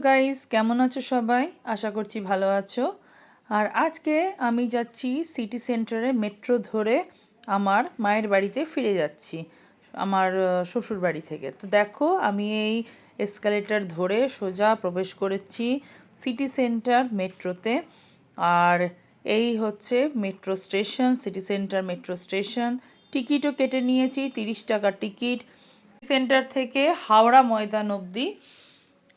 Guys, কেমন আছো সবাই? আশা করছি ভালো আছো। আর আজকে আমি যাচ্ছি সিটি সেন্টারে মেট্রো ধরে আমার মায়ের বাড়িতে ফিরে যাচ্ছি, আমার শ্বশুর বাড়ি থেকে। তো দেখো, আমি এই এসকালেটর ধরে সোজা প্রবেশ করেছি সিটি সেন্টার মেট্রোতে। আর এই হচ্ছে metro station, city centre metro station. টিকিটও কেটে নিয়েছি, 30 টাকা টিকিট। সেন্টার থেকে হাওড়া ময়দান অবধি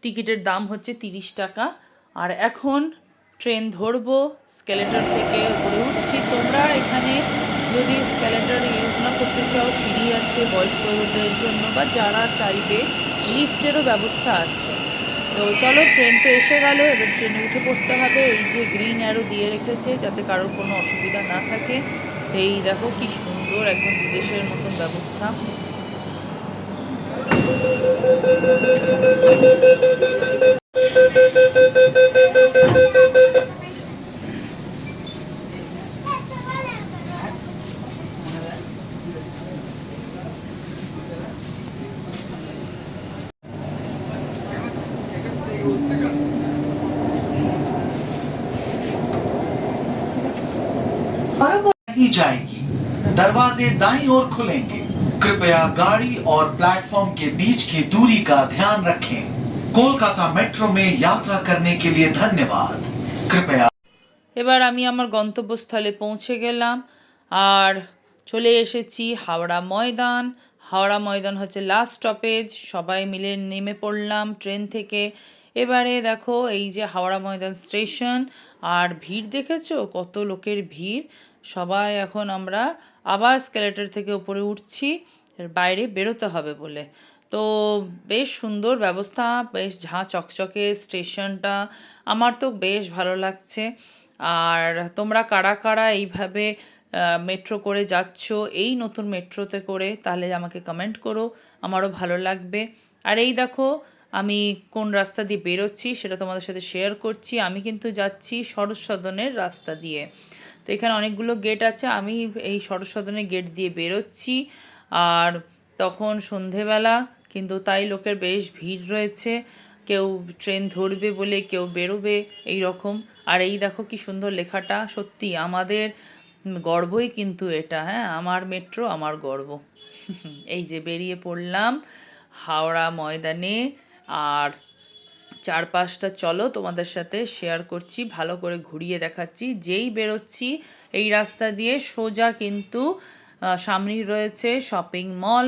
টিকিটের দাম হচ্ছে 30 টাকা। আর এখন ট্রেন ধরবো, স্কেলেটর থেকে উপরে উঠছি। তোমরা এখানে যদি স্কেলেটর ইউজ না করতে চাও, সিঁড়ি আছে বয়স্কদের জন্য, বা যারা চাইবে লিফটেরও ব্যবস্থা আছে। তো চলো, ট্রেন তো এসে গেল, এবার ট্রেনে উঠে পড়তে হবে। এই যে গ্রিন অ্যারো দিয়ে রেখেছে যাতে কারোর কোনো অসুবিধা না থাকে। তো এই দেখো কি সুন্দর, একদম বিদেশের মতন ব্যবস্থা। नहीं जाएगी। दरवाजे दाईं ओर खुलेंगे। कृपया गाड़ी और प्लेटफॉर्म के बीच की दूरी का ध्यान रखें। कोलकाता मेट्रो में यात्रा करने के लिए धन्यवाद। कृपया। এবার আমি আমার গন্তব্যস্থলে পৌঁছে গেলাম আর চলে এসেছি হাওড়া ময়দান। হাওড়া ময়দান হচ্ছে লাস্ট স্টপেজ। সবাই মিলে নেমে পড়লাম ট্রেন থেকে। এবারে দেখো, এই যে হাওড়া ময়দান স্টেশন, আর ভিড় দেখেছো কত লোকের ভিড়। সবাই এখন আমরা আবার স্কেলেটর থেকে উপরে উঠছি, এর বাইরে বেরোতে হবে বলে। তো বেশ সুন্দর ব্যবস্থা, বেশ ঝাঁ চকচকে স্টেশনটা, আমার তো বেশ ভালো লাগছে। আর তোমরা কারা কারা এইভাবে মেট্রো করে যাচ্ছ, এই নতুন মেট্রোতে করে, তাহলে আমাকে কমেন্ট করো, আমারও ভালো লাগবে। আর এই দেখো, আমি কোন রাস্তা দিয়ে বেরোচ্ছি সেটা তোমাদের সাথে শেয়ার করছি। আমি কিন্তু যাচ্ছি শরৎ সদনের রাস্তা দিয়ে। তো এখানে অনেকগুলো গেট আছে, আমি এই শরৎ সদনের গেট দিয়ে বেরোচ্ছি। আর তখন সন্ধেবেলা, কিন্তু তাই লোকের বেশ ভিড় রয়েছে। কেউ ট্রেন ধরবে বলে কেউ বেরোবে এই রকম। আর এই দেখো কি সুন্দর লেখাটা, সত্যি আমাদের গর্বই কিন্তু এটা। হ্যাঁ, আমার মেট্রো আমার গর্ব। এই যে বেরিয়ে পড়লাম হাওড়া ময়দানে। আর চারপাশটা চলো তোমাদের সাথে শেয়ার করছি, ভালো করে ঘুরিয়ে দেখাচ্ছি। যেই বেরোচ্ছি এই রাস্তা দিয়ে সোজা কিন্তু সামনেই রয়েছে শপিং মল,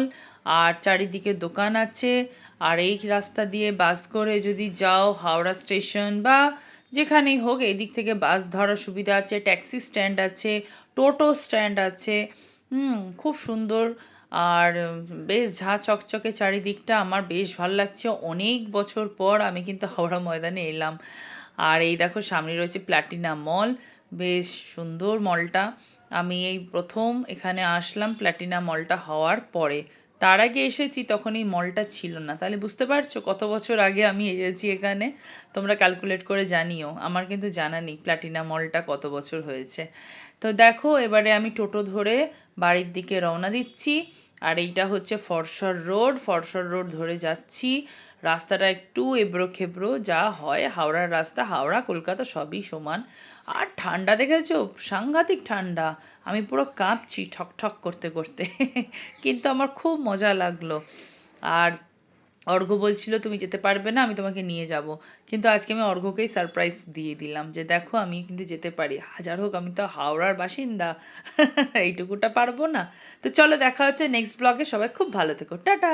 আর চারিদিকে দোকান আছে। আর এই রাস্তা দিয়ে বাস করে যদি যাও হাওড়া স্টেশন বা যেখানেই হোক, এই দিক থেকে বাস ধরার সুবিধা আছে, ট্যাক্সি স্ট্যান্ড আছে, টোটো স্ট্যান্ড আছে। খুব সুন্দর। আর বেশ ঝাঁ চকচকে চারিদিকটা, আমার বেশ ভালো লাগছে। অনেক বছর পর আমি কিন্তু হাওড়া ময়দানে এলাম। আর এই দেখো সামনে রয়েছে প্ল্যাটিনাম মল, বেশ সুন্দর মলটা। আমি এই প্রথম এখানে আসলাম প্ল্যাটিনাম মলটা হওয়ার পরে। তার আগে এসেছি তখন এই মলটা ছিল না, তাহলে বুঝতে পারছো কত বছর আগে আমি এসেছি এখানে। তোমরা ক্যালকুলেট করে জানিও, আমার কিন্তু জানা নেই প্ল্যাটিনাম মলটা কত বছর হয়েছে। তো দেখো, এবারে আমি টোটো ধরে বাড়ির দিকে রওনা দিচ্ছি। আর এইটা হচ্ছে ফরসর রোড, ফরসর রোড ধরে যাচ্ছি। রাস্তাটা একটু এবড়ো খেবড়ো, যা হয় হাওড়ার রাস্তা, হাওড়া কলকাতা সবই সমান। আর ঠান্ডা দেখেছো, সাংঘাতিক ঠান্ডা। আমি পুরো কাঁপছি ঠক ঠক করতে করতে। কিন্তু আমার খুব মজা লাগলো। আর অর্ঘ্য বলছিল তুমি যেতে পারবে না, আমি তোমাকে নিয়ে যাব। কিন্তু আজকে আমি অর্ঘ্যকেই সারপ্রাইজ দিয়ে দিলাম যে দেখো আমি কিন্তু যেতে পারি, হাজার হোক আমি তো হাওড়ার বাসিন্দা। এইটুকুটা পারবো না? তো চলো, দেখা হচ্ছে নেক্সট ব্লগে। সবাই খুব ভালো থেকো, টাটা।